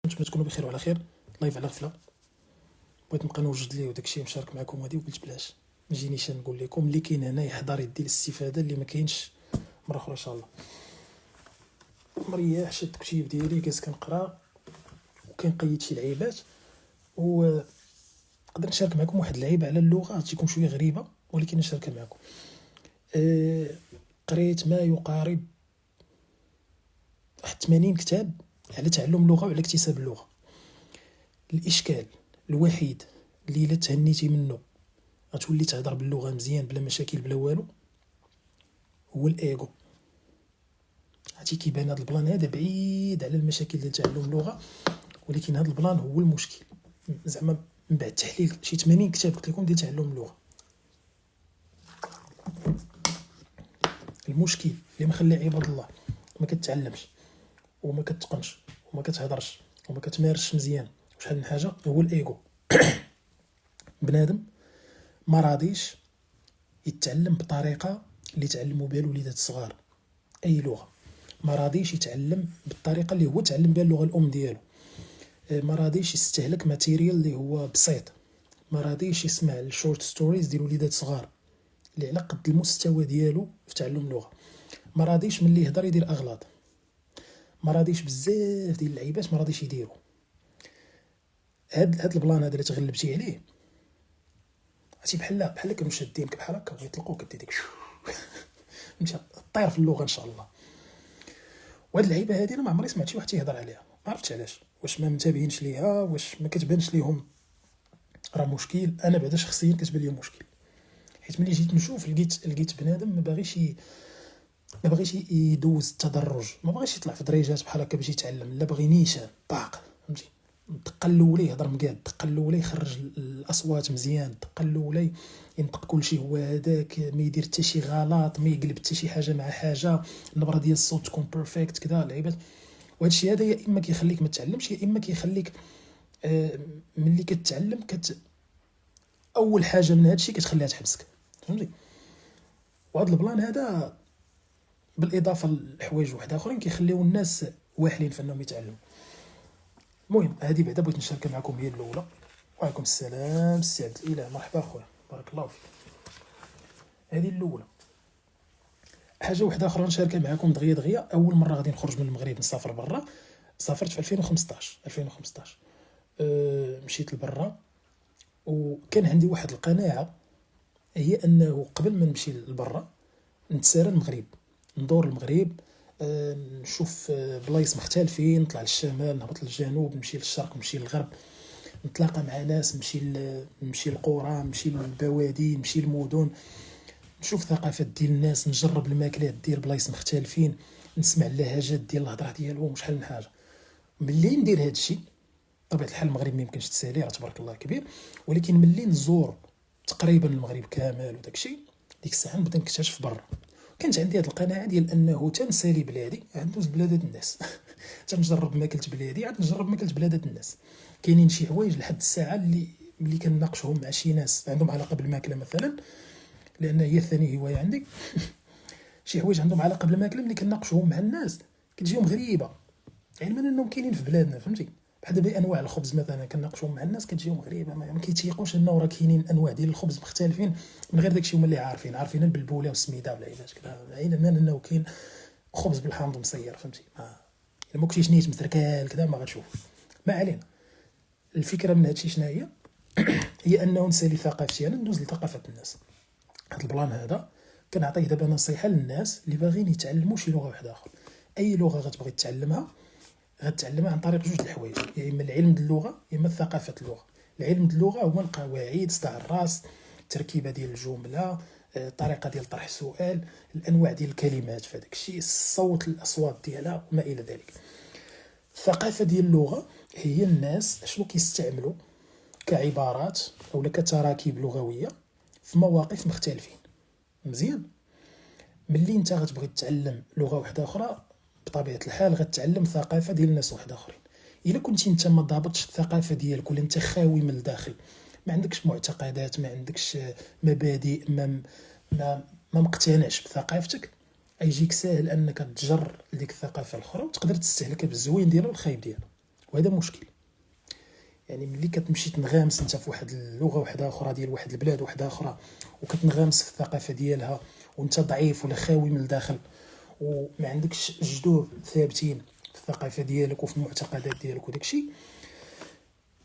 كنتمنى تكونوا بخير وعلى خير. لايف على غفله، بغيت نبقى نوجد ليه وداكشي مشارك معكم هادي، وقلت بلاش ما جينيش نقول لكم اللي كاين هنا يحضر يدي الاستفاده اللي ما كاينش مره اخرى ان شاء الله. مريح شاد الكتيب ديالي جالس كنقرا وكنقيد شي لعيبات، و نقدر نشارك معكم واحد اللعيبه على اللغه تجيكم شويه غريبه ولكن نشاركها معكم. قريت ما يقارب واحد 80 كتاب على تعلم اللغه وعلى اكتساب اللغه. الاشكال الوحيد اللي الا تهنيتي منه غتولي تهضر باللغه مزيان بلا مشاكل بلا والو هو الايغو. عرفتي كيبان هذا البلان هذا بعيد على المشاكل ديال تعلم اللغه، ولكن هذا البلان هو المشكل. زعما من بعد تحليل شي 80 كتاب قلت لكم ديال تعلم اللغه، المشكل اللي مخلي عباد الله ما كتعلمش وما كتقنش وما كتهضرش وما كتمارسش مزيان وشحال من حاجه هو الايغو. بنادم ما راضيش يتعلم بطريقه اللي تعلموا بها الوليدات الصغار. اي لغه ما راضيش يتعلم بالطريقه اللي هو تعلم بها اللغه الام ديالو. ما راضيش يستهلك ماتيريال اللي هو بسيط. ما راضيش يسمع الشورت ستوريز ديال وليدات صغار اللي على قد المستوى ديالو في تعلم اللغه. ما راضيش ملي يهضر يدير اغلاط. ما راضيش بزاف ديال اللعيبات ما راضيش يديروا. هاد البلان هذا اللي تغلبتي عليه عرفتي بحال كانوا شادينك بحال هكا ويطلقوك دير ديك مشى طير في اللغه ان شاء الله. وهاد اللعيبه هادي انا ما عمري سمعت شي واحد تيهضر عليها، ما عرفتش علاش، واش ما منتبهينش ليها، واش ما كتبانش ليهم راه مشكل. انا بعدا شخصيا كتبان لي مشكل، حيت ملي جيت نشوف لقيت بنادم ما باغيش يدوز التدرج، ما باغيش يطلع في دريجات بحال هكا باش يتعلم، لا باغي نيشان طاق فهمتي. الدقه الاولى يهضر مقاد، الدقه الاولى يخرج الاصوات مزيان، الدقه الاولى ينطق كلشي هو هذاك، ما يدير حتى شي غلط، ما يقلب حتى شي حاجه مع حاجه، النبره ديال الصوت تكون بيرفكت كذا لعيبات. وهذا الشيء هذا يا اما كيخليك ما تتعلمش يا اما كيخليك ملي كتعلم اول حاجه من هذا الشيء كتخليها تحبسك فهمتي. وهذا البلان هذا بالاضافه لحوايج واحد اخرين كيخليو الناس واحلين في انهم يتعلموا. المهم هذه بعدا بغيت نشاركها معكم هي الاولى. وعليكم السلام السي عبد الاله، مرحبا اخويا بارك الله فيك. هذه الاولى. حاجه واحده اخرى نشاركها معكم دغيا. اول مره غادي نخرج من المغرب نسافر برا، سافرت في 2015 مشيت لبرا، وكان عندي واحد القناعه هي انه قبل ما نمشي لبرا نتسارى المغرب، ندور المغرب، نشوف بلايص مختلفين، نطلع للشمال نهبط للجنوب، نمشي للشرق نمشي للغرب، نتلاقى مع ناس، نمشي للقرى، نمشي للبوادي، نمشي للمدن، نشوف ثقافات ديال الناس، نجرب الماكلات ديال بلايص مختلفين، نسمع اللهجات ديال الهضره ديالهم وشحال من حاجه. ملي ندير هذا الشيء بطبيعه الحال المغرب ما يمكنش تسالي راه تبارك الله كبير، ولكن ملي نزور تقريبا المغرب كامل وداك الشيء ديك الساعه نبدا نكتشف برا. كانت عندي هذه القناعه ديال انه تنسالي بلادي عندوز بلادات الناس تنجرب ماكله بلادي عاد نجرب ماكله بلادات الناس. كاينين شي حوايج لحد الساعه اللي كنناقشهم مع شي ناس عندهم علاقه بالماكله مثلا، لان هي ثاني هوايه عندي شي حوايج عندهم علاقه بالماكله ملي كنناقشهم مع الناس كتجيهم غريبه، علما انهم كاينين في بلادنا فهمتي. بحال دابا انواع الخبز مثلا كنناقشهم مع الناس كتجيهم غريبه، ما كيتيقوش انه راه كاينين انواع ديال الخبز مختلفين من غير داكشي هما اللي عارفين البلبوله والسميده والعيبات كذا، علما انه كاين خبز بالحامض مصير فهمتي. ما كنتيش نيت متركال كذا ما غتشوف. ما علينا، الفكره من هادشي شنو هي انه نسالي ثقافتي انا ندوز لثقافه الناس. هاد البلان هذا كنعطيه دابا نصيحه للناس اللي باغيين يتعلموا شي لغه واحده اخرى. اي لغه غتبغي تتعلمها غتعلمها عن طريق جوج الحوايج، يا اما العلم د اللغه يا اما ثقافه اللغه. العلم د اللغه هو القواعد، صداع الراس، التركيبه ديال الجمله، الطريقه ديال طرح السؤال، الانواع ديال الكلمات في هذاك الشيء، الصوت، الاصوات ديالها وما الى ذلك. الثقافه ديال اللغه هي الناس شنو كيستعملوا كعبارات او كتراكيب لغويه في مواقف مختلفين. مزيان ملي انت غتبغي تتعلم لغه واحده اخرى بطبيعه الحال غتعلم ثقافه ديال الناس واحد اخرين. الا كنتي انت ما ضابطش الثقافه ديالك ولا انت خاوي من الداخل، ما عندكش معتقدات، ما عندكش مبادئ، ما مقتنعش بثقافتك، يجيك ساهل انك تجر لديك الثقافه الاخرى وتقدر تستهلكها بالزوين ديالها والخايب ديالها. وهذا مشكل. يعني ملي كتمشي تنغامس انت في واحد اللغه واحده اخرى ديال واحد البلاد واحده اخرى، وكتنغامس في الثقافه ديالها، وانت ضعيف ولا خاوي من الداخل وما عندكش جذور ثابتين في الثقافه ديالك وفي المعتقدات ديالك وداكشي،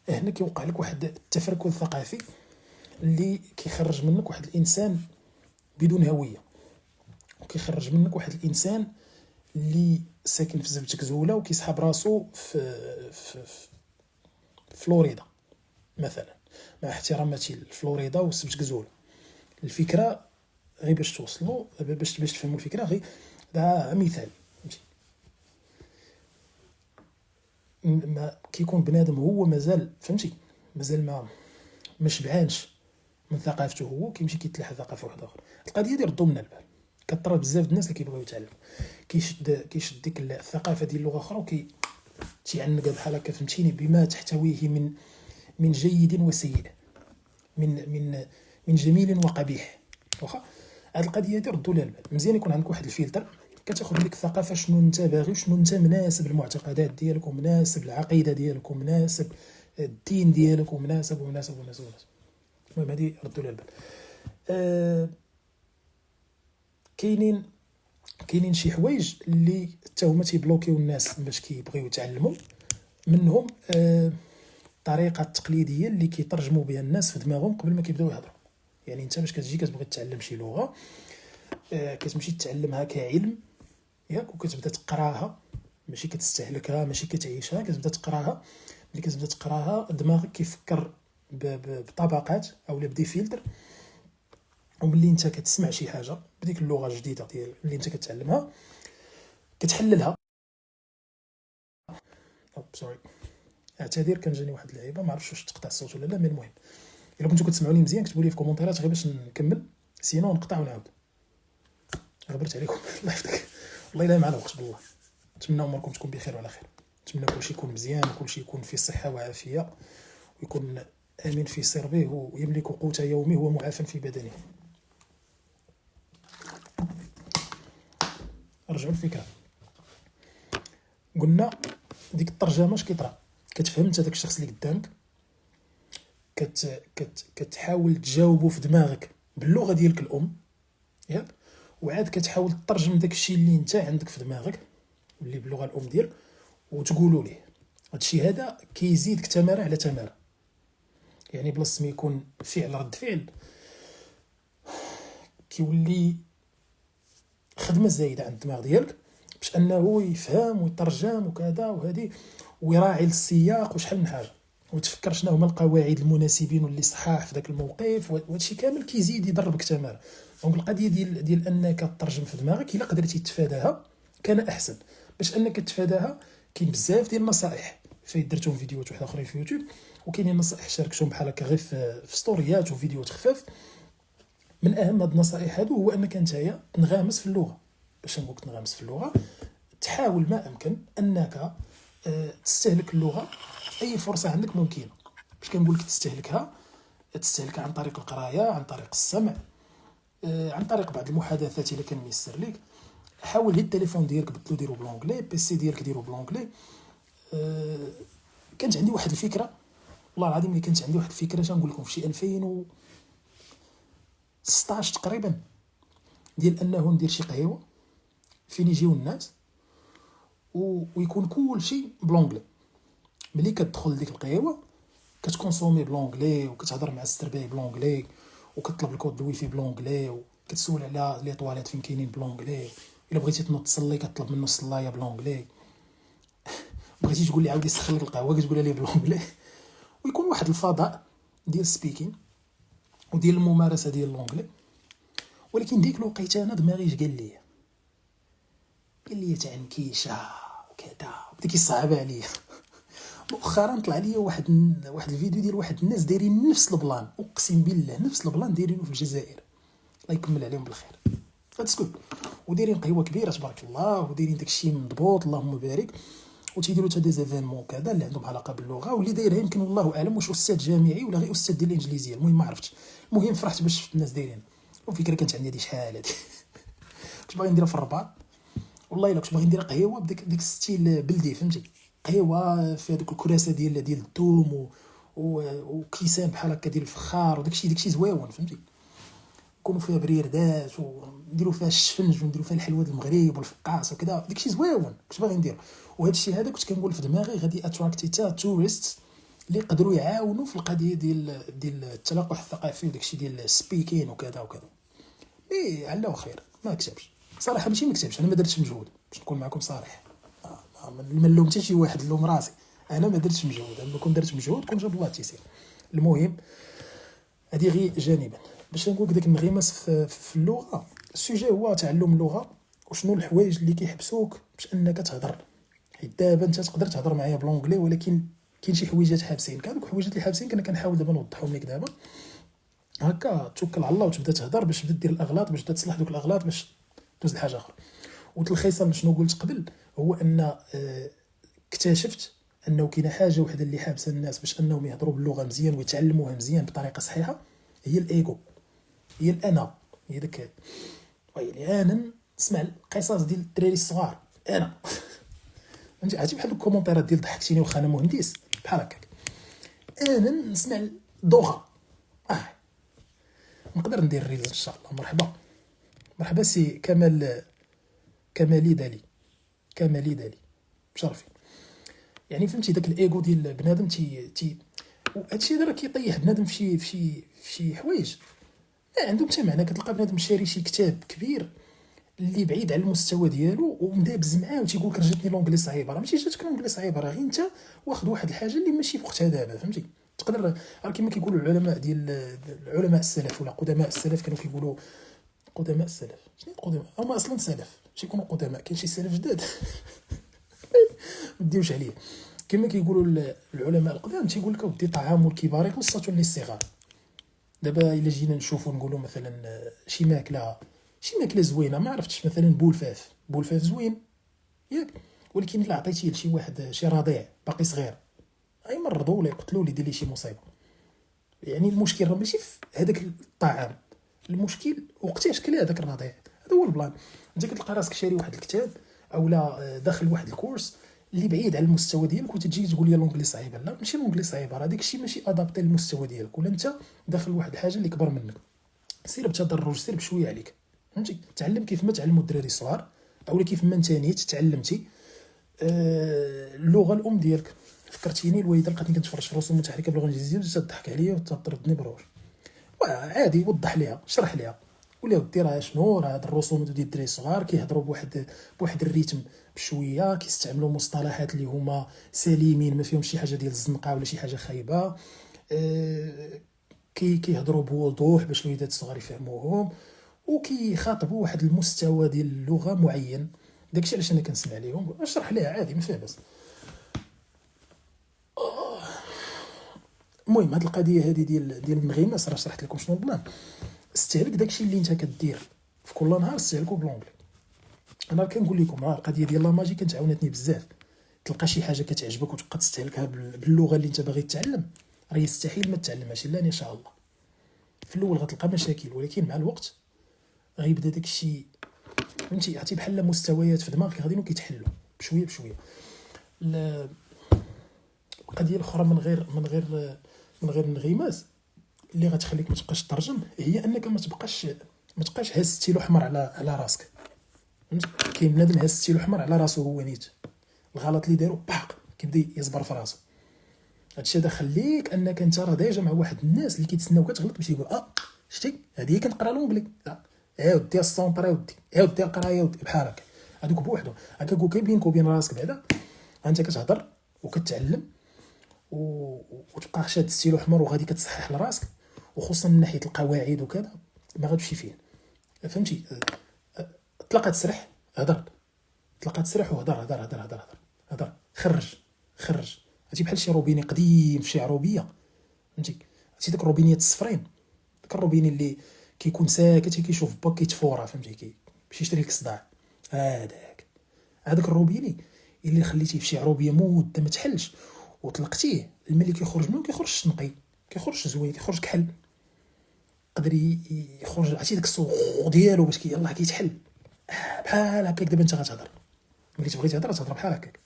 هنا كيوقع لك واحد التفركل ثقافي اللي كيخرج منك واحد الانسان بدون هويه، وكيخرج منك واحد الانسان اللي ساكن في زبتك زوله وكيسحب راسو في فلوريدا مثلا، مع احتراماتي لفلوريدا وسبتك زوله. الفكره غير باش توصلوا باش تفهموا الفكره، غير ده مثال فهمتي. ما كيكون بنادم هو مازال فهمتي مازال ما شبعانش من ثقافته، هو كيمشي كيتلاحى ثقافه واحده اخرى. القضيه ديال ردوا من البال كثر بزاف الناس اللي كيبغيو يتعلموا، كيشد ديك الثقافه ديال اللغه اخرى وكي تيعنق بحال هكا فهمتيني بما تحتويه من جيد وسيء، من جميل وقبيح. واخا هاد القضيه دي ردوا لها البال، مزيان يكون عندك واحد الفلتر كتاخذ ديك الثقافه شنو انت باغي، شنو انت مناسب المعتقدات ديالك ومناسب العقيده ديالك ومناسب الدين ديالك ومناسب ومناسب ومناسب ومناسب. المهم هادي ردوا لها البال. كاينين شي حوايج اللي حتى هما تيبلوكيو الناس باش كيبغيو يتعلموا منهم. الطريقه التقليديه اللي كيترجموا بها الناس في دماغهم قبل ما كيبداو يهضروا. يعني انت باش كتجي كتبغي تتعلم شي لغه، كتمشي تتعلمها كعلم ياك، وكتبدا تقراها، ماشي كتستهلكها ماشي كتعيشها، كتبدا تقراها. ملي كتبدا تقراها دماغك كيفكر بطبقات اولا بدي فلتر، وملي انت كتسمع شي حاجه بديك اللغه الجديده ديال اللي انت كتعلمها كتحللها. سوري اعتذر، كان جاني واحد اللعيبه ما عرفتش واش تقطع الصوت ولا لا. مي المهم الا كنتو كتسمعوني مزيان كتبوا لي في كومونتيرات غير باش نكمل، سينو نقطع ونعاود. غبرت عليكم الله يحفظك، والله الا معنا وقت بالله. نتمنى اموركم تكون بخير وعلى خير، نتمنى كلشي يكون مزيان وكلشي يكون في صحه وعافيه، ويكون امين في سربه ويملك قوت يومه ومعافى في بدنه. رجعوا الفكره، قلنا ديك الترجمه اش كيطرا، كتفهم انت داك الشخص اللي قدامك، كتحاول تجاوبه في دماغك باللغه ديالك الام ياك، وعاد كتحاول تترجم داك الشيء اللي انت عندك في دماغك واللي باللغه الام ديالك وتقولوا ليه. هادشي هذا كيزيدك تماره على تماره، يعني بلاص ما يكون فعل رد فعل كيولي خدمه زايده عند الدماغ ديالك باش انه يفهم ويترجم وكذا وهذه، ويراعي السياق وشحال من حاجه، وتفكر شنو هما القواعد المناسبين واللي صحاح في ذاك الموقف، وهادشي كامل كيزيد يضربك تماره. دونك القضيه ديال انك تترجم في دماغك الا قدرتي تتفاداها كان احسن. باش انك تتفاداها كاين بزاف ديال النصائح فايت درتهم فيديوهات واحده اخرين في يوتيوب، وكاينين نصائح شاركتهم بحال هكا غير في ستوريات وفيديوهات خفاف. من اهم هاد النصائح هادو هو انك نتايا تنغمس في اللغه. باش نقولك تنغمس في اللغه، تحاول ما امكن انك تستهلك اللغه في اي فرصه عندك ممكنه. باش كنقول لك تستهلكها عن طريق القرايه، عن طريق السمع، عن طريق بعض المحادثات الا كان ميسر ليك. حاول هاد التليفون ديالك بدلو ديرو بلونجلي، بيسي ديالك ديرو بلونجلي. كانت عندي واحد الفكره، والله العظيم اللي كانت عندي واحد الفكره تنقول لكم في شي 2016 تقريبا، ديال انه ندير شي قهيوه فين يجيو الناس ويكون كل شيء بلونجلي. ملي كتدخل لديك القهيوه كتكونسومي بلونجلي، وكتهضر مع السرباي بلونجلي، وكتطلب الكود الويفي بلونجلي، وكتسول على لي طواليت فين كاينين بلونجلي. الا بغيتي تنوض تصلي كتطلب منه الصلايه بلونجلي، بغيتي تقول لي عاودي سخن لك القهوه كتقولها ليه بلونجلي. ويكون واحد الفضاء ديال سبيكين وديال الممارسه ديال اللونجلي. ولكن ديك الوقيته انا دماغي اش قال لي تعنكيشه وكذا، بدا كيصعب عليا. مؤخرا طلع لي واحد الفيديو ديال واحد الناس دايرين نفس البلان، اقسم بالله نفس البلان دايرينه في الجزائر، الله يكمل عليهم بالخير. فتسكت ودايرين قهوه كبيره تبارك الله، ودايرين داكشي مضبوط اللهم بارك، وتيديروا حتى دي زيفينمون كذا اللي عندهم علاقه باللغه، واللي دايرها يمكن والله اعلم واش استاذ جامعي ولا غير استاذ ديال الانجليزيه. المهم ما عرفتش، المهم فرحت باش شفت الناس دايرين. والفكره كانت عندي هذه شحال هذه كنت باغي نديرها في الرباط، والله الا كنت باغي ندير قهوه بديك ستيل بلدي فهمتي، قهوه في هذوك الكراسه ديال الثوم وكيسان بحال هكا ديال الفخار داكشي زويون فهمتي، يكونوا فيها بريردات ونديروا فيها الشفنج ونديروا فيها الحلوى ديال المغرب والفقاص وكذا، داكشي زويون كنت باغي ندير. وهذا الشيء هذا كنت كنقول في دماغي غادي اتراكتي تا توريست اللي يقدروا يعاونوا في القضيه ديال التلقح الثقافي وداكشي ديال السبيكين وكذا وكذا. مي على خير ما كتبش صراحه، ماشي ما كتبش، انا ما درتش مجهود باش نكون معكم صريح. ما نلوم حتى شي واحد، نلوم راسي، انا ما درتش مجهود. انا كون درت مجهود كون جاب الله تيسير. المهم هذه غير جانبا باش نقول داك الانغماس في اللغه. السوجي هو تعلم اللغه وشنو الحوايج اللي كيحبسوك باش انك تهضر. حيت دابا انت تقدر تهضر معايا بلونجلي ولكن كاين شي حويجات حابسين. هذوك الحويجات اللي حابسين كنا كنحاول دابا نوضحهم لك دابا هكا. توكل على الله وتبدا تهضر باش تبدا دير الاغلاط، باش تبدا تصلح دوك الاغلاط باش دوز لحاجه اخرى. وتلخيصا شنو قلت قبل هو ان اكتشفت انه كاينه حاجه وحده اللي حابسه الناس باش انهم يهضروا باللغه مزيان ويتعلموها مزيان بطريقه صحيحه، هي الايجو، هي الانا، هي داك ويلي انا نسمع القصص ديال الدراري الصغار. انا فهمتي عرفتي بحال الكومونتيرات ديال ضحكتيني واخا انا مهندس بحال هكاك. انا نسمع دوغا نقدر ندير ريلز ان شاء الله. مرحبا سي كمالي دالي مشرفين. يعني فهمتي داك الايجو ديال بنادم تي وهادشي راه كيطيح بنادم في شي حوايج ما عندهم حتى معنى. كتلقى بنادم شاري شي كتاب كبير اللي بعيد على المستوى ديالو ومدابز معاه وتيقول لك جاتني لونجلي صعيبه. راه ماشي جاتك لونجلي صعيبه، راه غير انت واخد واحد الحاجه اللي ماشي في وقتها دابا فهمتي. تقدر راه كما كيقولوا العلماء ديال العلماء السلف ولا قدماء السلف كانوا كيقولوا قدماء السلف. شنو قدماء؟ هما اصلا سلف ماشي يكونوا قدماء. كاين شي سلف جداد ما ديوش عليه. كما كيقولوا العلماء القدام تيقول لك ودي طعام الكبار قصه للصغار. دابا الا جينا نشوفوا نقولوا مثلا شي ماكله زوينه ما عرفتش مثلا بولفاف زوين ياك، ولكن الا عطيتيه لشي واحد شي رضيع باقي صغير يمرضوا ولا يقتلوا ولا يدير ليه شي مصيبه. يعني المشكل راه ماشي في هذاك الطعام، المشكل وقتاش كلا هذاك الرضيع. هذا هو البلان. انت كتلقى راسك شاري واحد الكتاب اولا داخل واحد الكورس اللي بعيد على المستوى ديالك وتجي تقول لي لونجلي صعيبه. لا ماشي لونجلي صعيبه، راه داك الشيء ماشي ادابتي للمستوى ديالك، ولا انت داخل واحد الحاجه اللي كبر منك. سير بتدرج، سير بشويه عليك فهمتي. تعلم كيف ما تعلموا الدراري الصغار اولا كيف ما انت نيت تعلمتي اللغه الام ديالك. فكرتيني الوالده لقاتني كنتفرج في رسوم متحركه باللغه الانجليزيه وجات تضحك عليا وتضربني بروج. عادي وضح ليها شرح ليها ولا ودي راه شنو راه هاد الرسومات ديال الدراري الصغار كيهضروا بواحد الريتم بشويه، كيستعملوا مصطلحات اللي هما سليمين ما فيهمش شي حاجه ديال الزنقه ولا شي حاجه خايبه. كيهضروا بوضوح باش الوليدات الصغار يفهموهم وكيخاطبوا واحد المستوى ديال اللغه معين. داكشي علاش انا كنسمع ليهم اشرح ليها عادي ما فيها باس. المهم هاد القضيه هذه ديال الانغماس راه شرحت لكم شنو البلان. استهلك داكشي اللي انت كدير في كل نهار استهلكو بلونجلي. انا كنقول لكم القضيه ديال لا ماجي كانت عاونتني بزاف. تلقى شي حاجه كتعجبك وتبقى تستهلكها باللغه اللي انت باغي تتعلم، راه يستحيل ما تتعلمهاش الا ان شاء الله. في الاول غتلقى مشاكل ولكن مع الوقت غيبدا داكشي فهمتي. عرفتي بحال مستويات في دماغك غاديين كيتحلوا بشويه بشويه. القضيه الاخرى من غير الانغماس اللي غتخليك ما تبقاش تترجم هي انك ما تبقاش هاز ستيلو احمر على راسك فهمتي. كاين بنادم هاز ستيلو احمر على راسو هو نيت الغلط اللي دارو باق كيبدا يصبر في راسو. هادشي هذا خليك انك انت راه ديجا مع واحد الناس اللي كيتسناوك تغلط باش يقول شتي هذه كنقرا لونجلي ودي السونطرا ودي القرايه بحال هكا. هذوك بوحدهم هكا كون بينك وبين راسك بعدا انت كتهضر وكتعلم وتبقى شاد ستيلو احمر وغادي كتصحح لراسك، وخصوصا من ناحيه القواعد وكذا ما غاديش فيه فهمتي. تلقى تسرح هضر، تلقى تسرح وهضر خرج. هادشي بحال شي روبيني قديم في شي عروبيه فهمتي. هادشي داك الروبينيات الصفرين، داك الروبيني اللي كيكون ساكت كيشوف باك كيتفورا فهمتي باش يشري لك الصداع. هذاك الروبيني اللي خليتيه في شي عروبيه مده ما تحلش وطلقتيه الماء اللي كيخرج منه كيخرج نقي كيخرج زوين كيخرج كحل قدر يخرج. عرفتي داك الصوغ ديالو باش يلاه كيتحل بحال هكاك. دابا انت غتهضر ملي تبغي تهضر بحال هكاك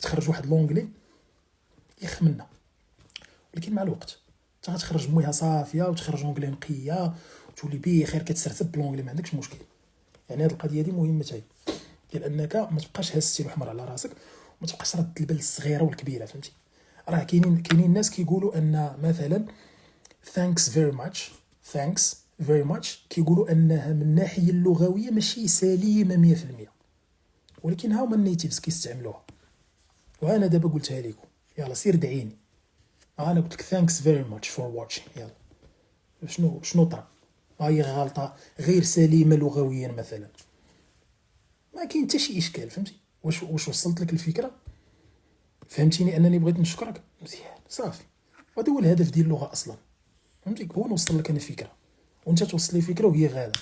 تخرج واحد لونجلي يخمنا، ولكن مع الوقت انت غتخرج مويها صافيه وتخرج اونجلي نقيه وتولي بخير كتسرسب بلونجلي ما عندكش مشكل. يعني هاد القضيه هادي مهمه حتى هي، ديال انك ما تبقاش هاز السيل احمر على راسك وما تبقاش رد البال الصغيره والكبيره، فهمتي؟ راه كاينين ناس كيقولوا ان مثلا thanks very much thanks very much كيقولوا انها من الناحيه اللغويه ماشي سليمه 100%، ولكن ها هما النيتيفز كيستعملوها. وانا دابا قلتها لكم، يلا سير دعيني. انا قلت لك thanks very much for watching. يلا شنو طرا؟ هي غلطه غير سليمه لغويا مثلا، ما كاين حتى شي اشكال، فهمتي؟ واش وصلت لك الفكره؟ فهمتيني انني بغيت نشكرك مزيان صافي. وهذا هو الهدف ديال اللغه اصلا، فهمتي؟ هو نوصل لك انا فكره وانت توصل لي فكره وهي غاده،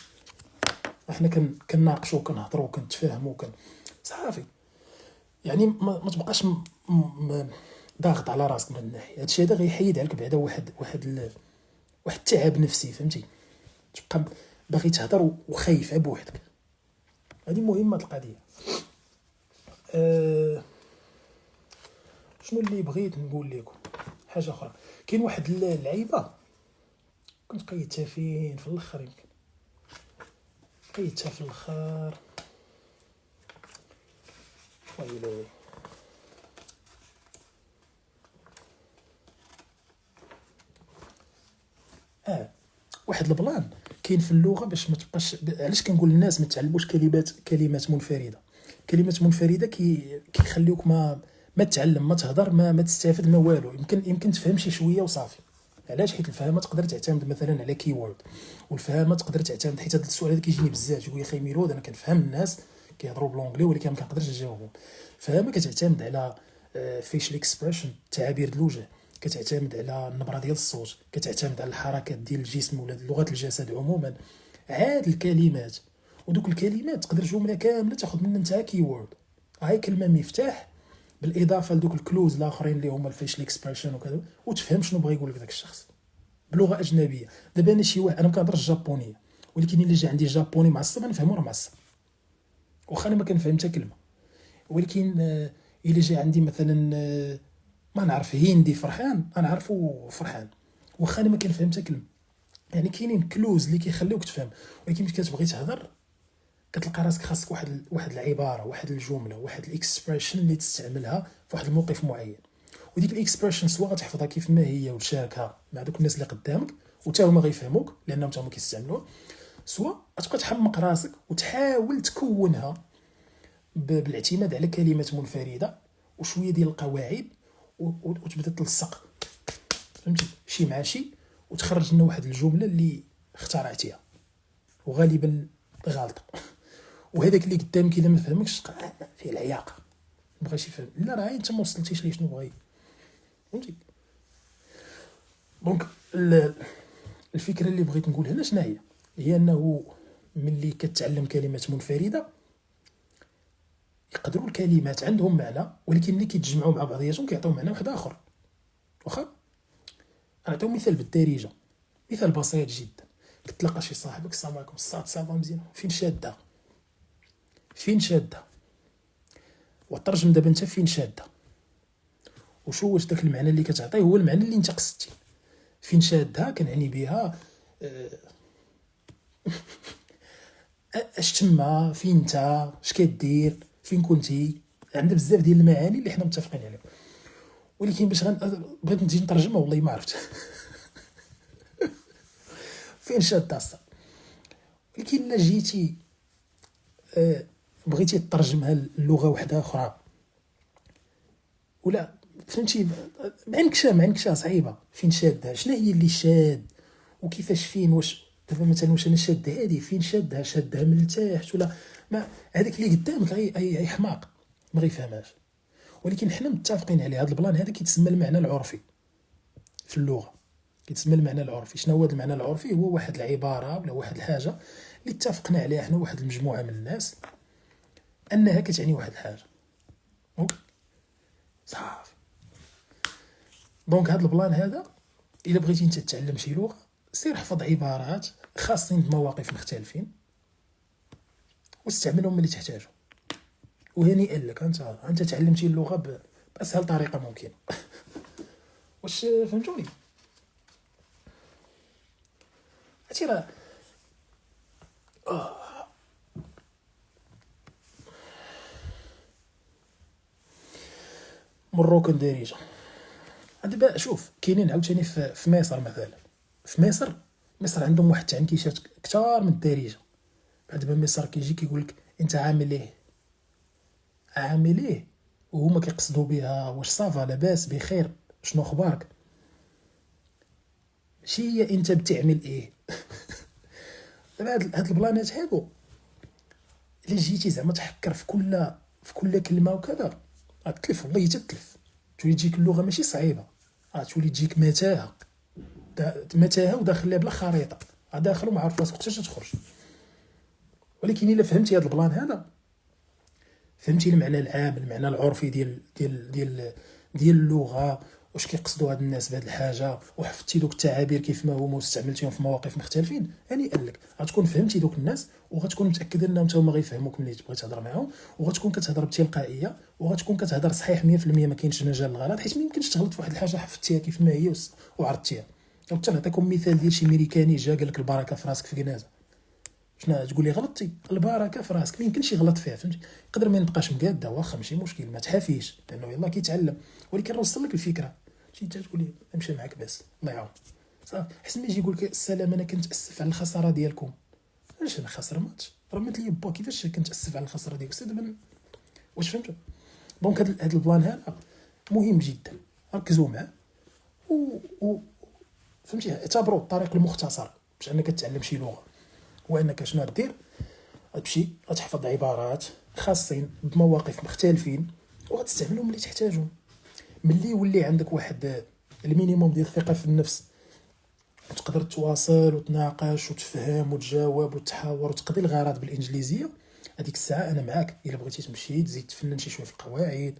احنا كنناقشوا وكنهضروا وكنتفاهموا صافي. يعني ما تبقاش ضاغط على راسك من الناحيه. هادشي هذا غيحيد عليك بعدا واحد التعب نفسي، فهمتي؟ تبقى باغي تهضر وخايف بوحدك. هذه مهمه القضيه. شنو اللي بغيت نقول لكم؟ حاجه اخرى، كاين واحد اللعيبه كنت قيدتها فين في الاخر، يمكن قيدتها في الاخر. ويلي واحد البلان كاين في اللغه باش ما تبقاش. علاش كنقول للناس ما تعلموش كلمات منفرده؟ كلمات منفرده كيخليوك ما تعلم، ما تهضر، ما تستافد، ما والو. يمكن تفهم شي شويه وصافي. علاش؟ حيت الفهمه تقدر تعتمد مثلا على كيورد، والفهمه تقدر تعتمد، حيت هذا السؤال هذا كيجيني بزاف، يقول لي خاي ميلود انا كنفهم الناس كيهضروا بالونجلي ولكن ما كنقدرش نجاوبهم. الفهمه كتعتمد على فيشل اكسبريشن، تعابير الوجه، كتعتمد على النبره ديال الصوت، كتعتمد على الحركات ديال الجسم ولا لغه الجسد عموما. عاد الكلمات، ودوك الكلمات تقدر جمله كامله تاخذ منها نتا كيورد. هاي كلمه مفتاح بالاضافه لدوك الكلوز الاخرين اللي هما الفيشل اكسبريشن وكذا، وتفهم شنو بغى يقول لك داك الشخص بلغه اجنبيه. دابا انا شي واحد انا ما كنهضرش الجابونيه، ولكن الا جا عندي جابوني معصب نفهمو راه معصب، واخا انا ما كنفهم حتى كلمه. ولكن الا جا عندي مثلا ما نعرف هندي فرحان انا عارفو فرحان، واخا انا ما كنفهم حتى كلمه. يعني كاينين كلوز اللي كيخليوك تفهم، ولكن ملي كتبغي تهضر كتلقى راسك خاصك واحد العباره، واحد الجمله، واحد الاكسبريشن اللي تستعملها في واحد الموقف معين. وديك الاكسبريشن سواء غتحفظها كيف ما هي وتشاركها مع دوك الناس اللي قدامك وتا هما غيفهموك لانهم تا هما كيستعملوها، سواء غتبقى تحمق راسك وتحاول تكونها بالاعتماد على كلمات منفرده وشويه ديال القواعد وتبدا تلصق، فهمتي؟ شي مع شي وتخرج لنا واحد الجمله اللي اخترعتيها وغالبا غلطه. وهذاك اللي قدامك الا ما فهمكش فيه العياقه، ما بغاش يفهم، لا راه انت ما وصلتيش ليه شنو بغيت، فهمتي؟ دونك الفكره اللي بغيت نقول هنا شنو هي انه ملي كتعلم كلمات منفرده يقدروا الكلمات عندهم معنى، ولكن ملي كيتجمعوا مع بعضياتهم كيعطيو معنى واحد اخر. واخا نعطيو مثال بالدارجه، مثال بسيط جدا. كتلاقى شي صاحبك السلام عليكم صافا مزيان، فين شاده وترجم دابا انت فين شاده، وشو واش داك المعنى اللي كتعطيه هو المعنى اللي انت قصدتي. فين شادها كنعني بها اش تما، فين انت، اش كدير، فين كنتي. عندنا بزاف ديال المعاني اللي حنا متفقين عليهم، ولكن باش بغيت نجي نترجمها والله ما عرفت فين شاده الصا. ولكن الا جيتي بغيتي تترجمها للغه واحده اخرى ولا فهمتي معنكشه صعيبه. فين شادها، شنو هي اللي شاد وكيفاش فين، واش دابا مثلا واش انا شاد هذه فين شادها من التحت ولا ما. هذاك اللي قدامك اي حماق ما غيفهمهاش. ولكن حنا متفقين عليه. هذا البلان هذا كيتسمى المعنى العرفي في اللغه، كيتسمى المعنى العرفي. شنو هو المعنى العرفي؟ هو واحد العباره ولا واحد الحاجه اللي اتفقنا عليها حنا واحد المجموعه من الناس انها كتعني واحد الحاجه. اوكي صافي. دونك هذا البلان هذا الا بغيتي انت تتعلم شي لغه سير حفظ عبارات خاصين بمواقف مختلفين واستعملهم ملي تحتاجهم. وهنيئا لك، انت تعلمتي اللغه باسهل طريقه ممكنه. واش فهمتوني؟ هادشي راه مروك دارجه. دابا شوف، كاينين عاوتاني في مصر مثلا. في مصر عندهم واحد التعنكيشات كثار من الدارجه. دابا مصر كيجي كيقول لك انت عامل ايه، وهما كيقصدوا بها واش صافا لاباس بخير، شنو اخبارك، ماشي هي انت بتعمل ايه. دابا هاد البلانات هادو الا جيتي زعما تحكر في كل كلمه وكذا غتلف، والله تتلف. تولي تجيك اللغه ماشي صعيبه، تولي تجيك متاهه وداخل لها بلا خريطه، داخل وما عارف راسك وقتاش تخرج. ولكن الا فهمتي هذا البلان هذا، فهمتي المعنى العام، المعنى العرفي ديال اللغه، واش كيقصدوا هاد الناس بهاد الحاجه، وحفظتي دوك التعابير كيف ما هما واستعملتيهم في مواقف مختلفين، هنيئا لك، غتكون فهمتي دوك الناس، وغتكون متاكد انهم حتى هما غيفهموك ملي تبغي تهضر معاهم، وغتكون كتهضر بتلقائيه، وغتكون كتهضر صحيح 100%، ما كاينش مجال للغلط، حيت ما يمكنش تغلط في واحد الحاجه حفظتيها كيف ما هي وعرضتيها. حتى نعطيكم مثال ديال شي ميريكاني جا قال لك البركه في راسك في كنازه، شنو تقول لي غلطتي؟ البركه في راسك، ما يمكنش يغلط فيها، فهمتي؟ يقدر ما ينبقاش مقاده، واخا ماشي مشكل، ما تحافيش، لانه يلاه كيتعلم، ولكن نوصل لك الفكره. شي انت تقول لي نمشي معاك بس الله يعاون صافي، حسن ما يجي يقول لك السلام انا كنتاسف على الخساره ديالكم. علاش انا خاسر ماتش؟ راه مات لي با، كيفاش كنتاسف على الخساره ديالك سي دابا؟ واش فهمتوا؟ دونك هاد البلان هذا مهم جدا، ركزوا معاه و فهمتي، اعتبروه الطريق المختصر باش انك تتعلم شي لغه، هو انك شنو دير؟ غتمشي غتحفظ عبارات خاصين بمواقف مختلفين، وغتستعملهم ملي تحتاجهم. ملي يولي عندك واحد المينيموم ديال الثقه في النفس، وتقدر تواصل وتناقش وتفهم وتجاوب وتحاور وتقضي الغرض بالانجليزيه، هذيك الساعه انا معاك. الا بغيتي تمشي تزيد تفنن شي شويه في القواعد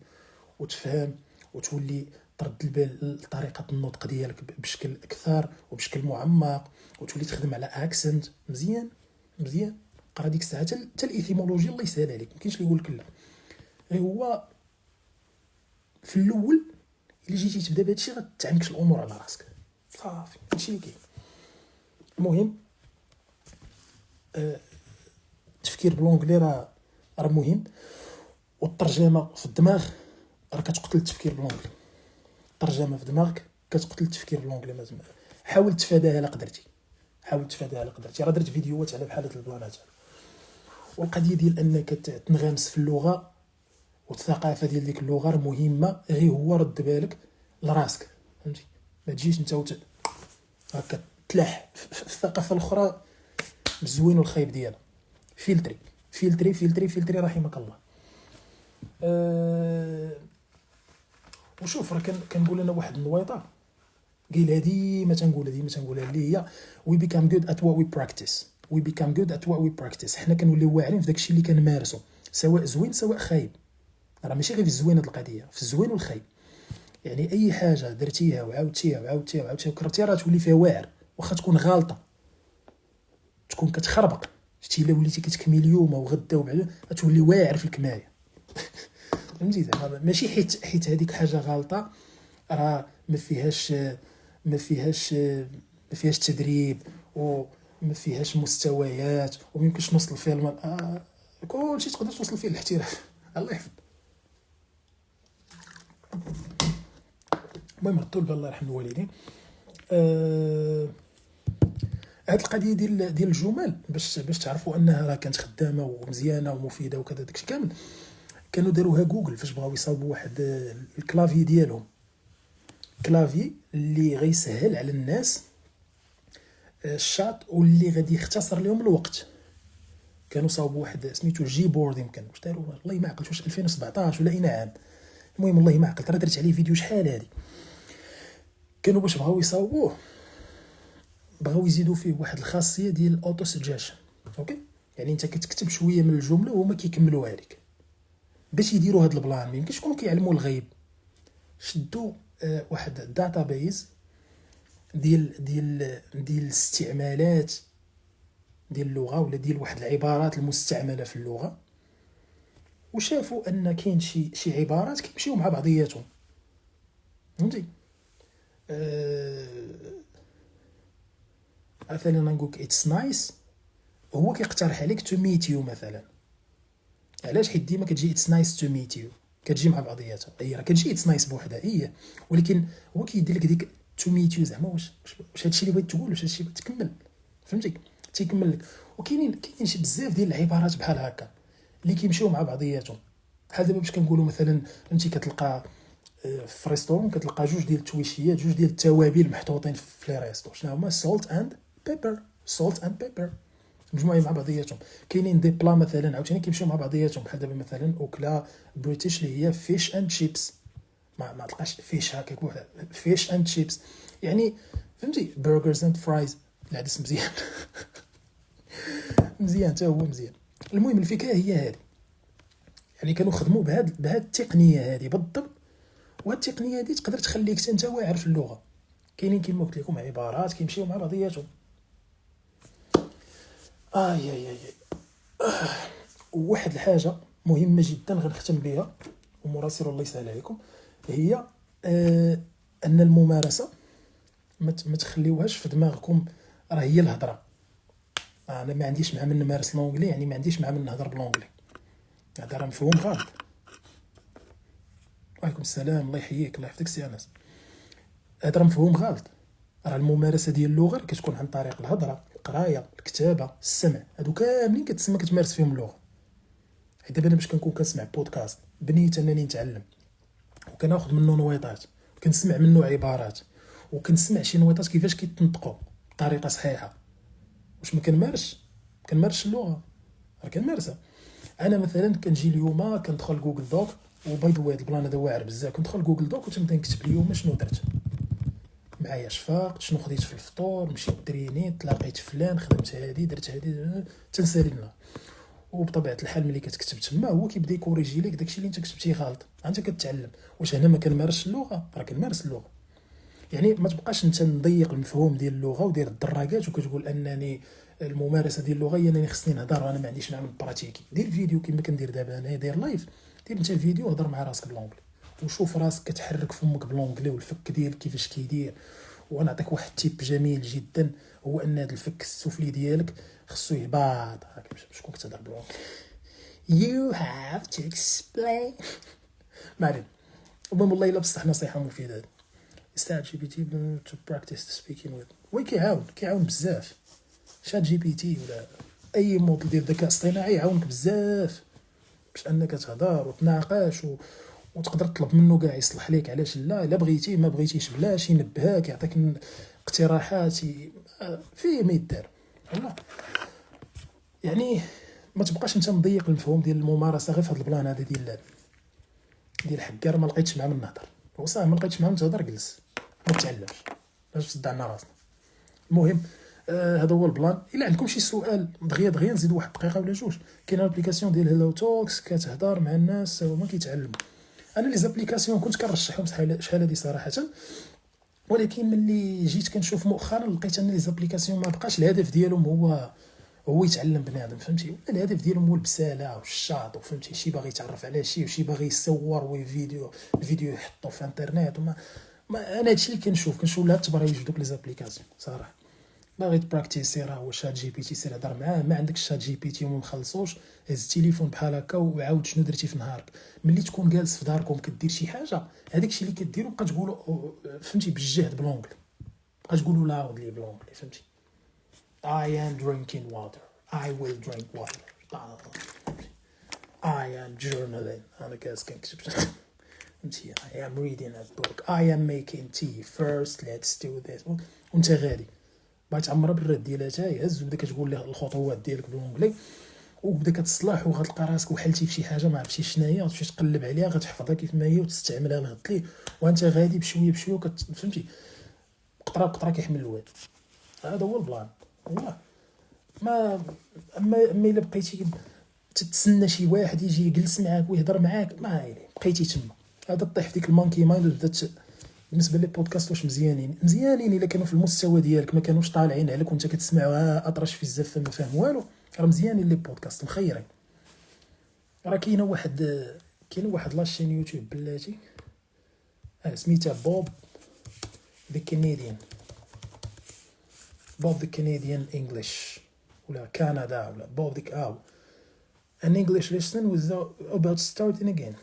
وتفهم، وتولي ترد البال لطريقه النطق ديالك بشكل اكثر وبشكل معمق، وتولي تخدم على اكسنت مزيان مزيان. قرا ديك الساعه حتى الايتيمولوجي الله يسهل عليك، مكاينش اللي يقول لك لا. غير هو في الاول الا جيتي تبدا بهادشي غتعنكش الامور على راسك صافي، هادشي اللي كاين. المهم التفكير بالونجلي راه مهم، والترجمه في الدماغ راه كتقتل التفكير بالونجلي. الترجمه في دماغك كتقتل التفكير بالونجلي. لازم حاول تفاداها الا قدرتي، راه درت فيديوهات على بحال هاد البلانات. والقضيه ديال انك تنغمس في اللغه والثقافه ديال ديك اللغه راه مهمه، غير هو رد بالك لراسك، فهمتي؟ ما تجيش انت هكا تلاح في الثقافه الاخرى بالزوين والخايب ديالها. فلتري فلتري فلتري فلتري رحمك الله. وشوف راه كنقول انا واحد النويطه قيلها ديما تنقولها اللي هي we become good at what we practice. حنا كنوليو واعرين في داكشي اللي كنمارسو، سواء زوين سواء خايب. راه ماشي غير في الزوين هاد القضيه، في الزوين والخايب. يعني اي حاجه درتيها وعاودتيها وكررتيها راه تولي فيها واعر، واخا تكون غالطه، تكون كتخربق. شتي الا وليتي كتكمي اليوم وغدا وبعدا غتولي واعر في الكمايه. فهمتي؟ زعما ماشي حيت هذيك حاجه غلطه راه ما فيهاش تدريب، وما فيهاش مستويات، وما يمكنش نوصل فيها كلشي تقدر توصل فيه الاحتراف. الله يحفظ. المهم ردوا البال الله يرحم الوالدين. هاد القضيه ديال الجمل باش تعرفوا انها راه كانت خدامه ومزيانه ومفيده وكذا داكشي كامل. كانوا داروها جوجل فاش بغاو يصاوبوا واحد الكلافي ديالهم، كلافي اللي غيسهل على الناس الشاط واللي غادي يختصر لهم الوقت. كانوا صاوبوا واحد سميتو جيبورد، يمكن واش داروا والله ما عقلت، واش 2017 ولا اين عام. المهم والله ما عقلت، راه درت عليه فيديو شحال هادي. كانوا باش بغاو يصاوبوه بغاو يزيدوا فيه واحد الخاصيه ديال الاوتو سجيشن. اوكي، يعني انت كتكتب شويه من الجمله وهما كيكملوها لك. باش يديروا هاد البلان ما يمكنش يكونوا كيعلموا الغيب. شدوا واحد الداتابيز ديال الاستعمالات ديال اللغه، ولا ديال واحد العبارات المستعمله في اللغه، وشافوا ان كاين شي عبارات كيمشيو مع بعضياتهم، فهمتي؟ مثلا نقول اتس نايس، هو كيقترح عليك تو ميت يو مثلا. علاش؟ حيت ديما كتجي اتس نايس تو ميت يو، كتجي مع بعضياتها. هي راه كتجي اتس نايس بوحدها هي، ولكن هو كيدير لك ديك تو ميت يو زعما واش هادشي اللي بغيت تقول، واش هادشي اللي بغيت تكمل، فهمتي؟ تيكمل لك. وكاينين شي بزاف ديال العبارات بحال هكا اللي كيمشيو مع بعضياتهم. بحال دابا باش كنقولوا مثلا، فهمتي؟ كتلقى في ريستورون كتلقى جوج ديال التويشيات، جوج ديال التوابل محطوطين في لي ريستو. شنو هما؟ سولت اند بيبر، سولت اند بيبر، مجموعين مع بعضياتهم. كاينين دي بلا مثلا عاوتاني كيمشيو مع بعضياتهم، بحال دابا مثلا اوكلا بريتيش اللي هي فيش اند شيبس، ما تلقاش فيش هكاك بوحدها، فيش اند شيبس يعني، فهمتي؟ برجرز اند فرايز، العدس مزيان مزيان حتى هو مزيان. المهم الفكره هي هذه، يعني كانوا خدموا بهاد التقنيه هذه بالضبط. وهاد التقنيه هذه تقدر تخليك انت واعر في اللغه. كاينين كيما قلت لكم عبارات كيمشيو مع بعضياتهم. اي اي اي واحد الحاجه مهمه جدا غنختم بها، ومراسل الله يسهل عليكم، هي ان الممارسه ما تخليوهاش في دماغكم راه هي الهضره. انا ما عنديش مع من نمارس لونجلي، يعني ما عنديش مع من نهضر بلونجلي، هذا راه مفهوم غلط. وعليكم السلام، الله يحييك، الله يحفظك سي انس. هذا راه مفهوم غلط. راه الممارسه ديال اللغه كتكون عن طريق الهضره، القرايه، الكتابه، السمع. هادو كاملين كتسمى كتمارس فيهم اللغه. حيت دابا انا باش كنكون كنسمع بودكاست بنيت انني نتعلم، وكناخذ منه نويطات، كنسمع منه عبارات، وكنسمع شي نويطات كيفاش كيتنطقوا بطريقه صحيحه، واش ما كنمارسش اللغه؟ راه كنمارسها. انا مثلا كنجي اليوم كندخل جوجل دوك، وباي ذا واي البلان هذا واعر بزاف، كندخل جوجل دوك وتنبدا نكتب اليوم شنو درت معايا، شفاقت، شنو خديت في الفطور، مشيت ترينيت، تلاقيت فلان، خدمت هادي، درت هادي، تنسالي لنا. وبطبيعه الحال ملي كتكتب تما هو كيبدا يكوريجي لك داكشي اللي انت كتبتيه غلط، انت كتعلم. واش هنا ما كنمارسش اللغه؟ راه كنمارس اللغه. يعني ما تبقاش انت نضيق المفهوم ديال اللغه ودير الدراجات وكتقول انني الممارسه ديال اللغه هي انني خصني نهضر وانا ما عنديش نعمل براتيكي. دير فيديو كما كندير دابا انا، داير لايف، دير انت فيديو هضر مع راسك بالونجلي، وشوف راسك كتحرك فمك بالونجلي والفك ديالك كيفاش كيدير. وانا نعطيك واحد تيب جميل جدا، هو ان هذا الفك السفلي ديالك خصو يهبط هكا باش تكون كتهضر بالونجلي. You have to explain. ما علينا. المهم والله الا بصح نصيحه مفيده، استعمل جي بي تي تو براكتيس سبيكين ويز. وي كيعاون بزاف. شات جي بي تي ولا اي موديل ديال الذكاء الاصطناعي يعاونك بزاف باش انك تهضر وتناقش وتقدر تطلب منه كاع يصلح لك. علاش لا؟ الا بغيتي، ما بغيتيش بلاش، ينبهك، يعطيك اقتراحات، فيه ما يدار والله. يعني ما تبقاش انت مضيق المفهوم ديال الممارسه غير في هذا البلان هذا ديال حكار ما لقيتش مع من نهضر. وصافي ما لقيتش مع من تهضر، جلس ما تتعلمش، باش تصدعنا راسنا. المهم هذا هو البلان. الا عندكم شي سؤال دغيا نزيد واحد دقيقه ولا جوج. كاين ابليكاسيون ديال هيلو توكس كتهضر مع الناس هما كيتعلموا. انا لي زابليكاسيون كنت كنرشحهم شحال هادي صراحه، ولكن ملي جيت كنشوف مؤخرا لقيت ان لي زابليكاسيون ما بقاش الهدف ديالهم هو يتعلم بنادم، فهمتي؟ ولا الهدف ديالهم هو البساله والشاط، وفهمتي شي باغي يتعرف على شي، وشي باغي يصور الفيديو يحطو في انترنت. ما انا هادشي اللي كنشوف لا تبريج دوك لي زابليكاسيون صراحه. باغي تبراكتيسي راه هو شات جي بي تي، سير هضر معاه. ما عندكش شات جي بي تي وما مخلصوش، هز التليفون بحال هكا وعاود شنو درتي في نهارك. ملي تكون جالس في داركم كدير شي حاجه، هذاك الشيء اللي كديرو بقى تقولوا فهمتي بالجهد بالونجلي، بقى تقولوا لاودلي بالونجلي، فهمتي؟ I am drinking water. I will drink water. I am journaling. أنا كاس كنكتب. فهمتي؟ I am reading a book. I am making tea. First let's do this. وانت غادي باغي تعمرها بالرد ديالها، يهز وبدا كتقول ليه الخطوات ديالك بالونجلي، وبدا كتصلح، وغتلقى راسك وحلتي في شي حاجه ما عرفتيش شناهي، غتمشي تقلب عليها غتحفظها كيف ما هي وتستعملها لغد ليه، وانت غادي بشويه فهمتي؟ قطره كيحمل الواد. هذا هو البلان والله. ما اما الا بقيتي تتسنى شي واحد يجي يجلس معاك ويهضر معاك، ما يعني بقيتي تما، هذا طيح في ديك المونكي مايند. وبدات بالنسبه لي بودكاست واش مزيانين الا كانوا في المستوى ديالك، ما كانوش طالعين عليك وانت كتسمع اطرش في الزفه ما فاهم والو، راه مزيانين لي بودكاست مخيرين. راه كاينه واحد لاشين يوتيوب بلاتي سميتها بوب ذا كنديان، بوب ذا كنديان انجلش ولا كندا ولا بوب ذا an English lesson about starting again.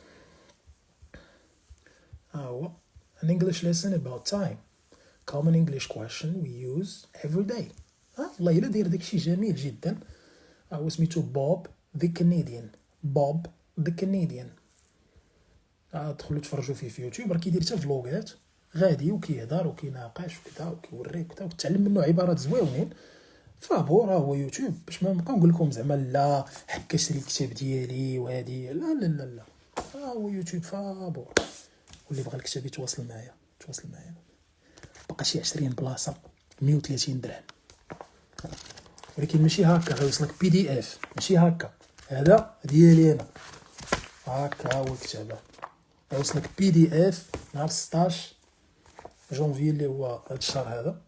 An English lesson about time, common English question we use every day. والله الا داير داكشي جميل جدا. هو سميتو بوب ذا كنديان، بوب ذا كنديان. دخلوا تفرجوا فيه في يوتيوب، راه كيدير حتى فلوغات غادي وكيهضر وكيناقش وكذا وكيوريك وكذا وتتعلم منه عبارات زويونين. فابو راه هو يوتيوب باش ما نبقاو نقول لكم زعما لا حكا شري الكتاب ديالي وهادي، لا لا لا لا، هو يوتيوب فابو. واللي بغى الكتاب يتواصل معايا بقى شي 20 بلاصه 130 درهم، ولكن ماشي هكا غيوصلك بي دي اف، ماشي هكا، هذا ديالي انا هكا هو الكتاب غيوصلك بي دي اف نهار 16 جونفي اللي هو هذا الشهر هذا.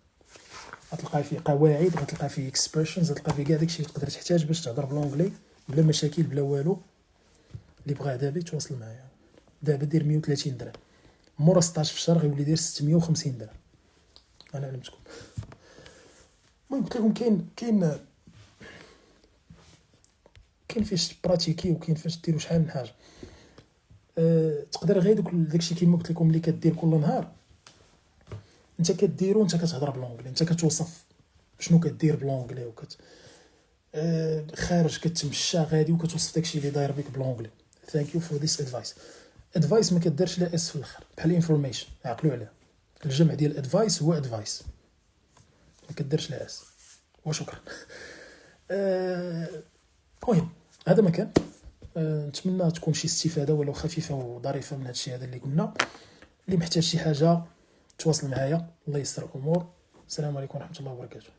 غتلقى فيه قواعد، غتلقى فيه اكسبريشنز، غتلقى فيه كاع داكشي اللي تقدر تحتاج باش تهضر بالونجلي بلا مشاكل بلا والو. اللي بغاه دابا يتواصل معايا دابا دير 130 درهم، مورا 16 في الشهر غيولي يدير 650 درهم. انا علمتكم. المهم قلت لكم كاين فاش براتيكي وكاين فاش ديروا شحال من حاجه. تقدر غير داكشي كيما قلت لكم اللي كدير كل نهار انت كديرو، انت كتهضر بالونجلي، انت كتوصف شنو كدير بالونجلي خارج كتمشى غادي وكتوصف داكشي اللي داير بك بالونجلي. ثانك يو فور ذيس ادفايس ما كديرش لا اس في الاخر، بحال انفورميشن عقلوا عليها. الجمع ديال ادفايس هو ادفايس، ما كديرش لا اس. وشكرا. المهم هذا ما كان. نتمنى تكون شي استفاده ولو خفيفه وظريفه من هادشي هذا اللي قلنا. اللي محتاج شي حاجه تواصل معايا، الله يسر الامور. السلام عليكم ورحمه الله وبركاته.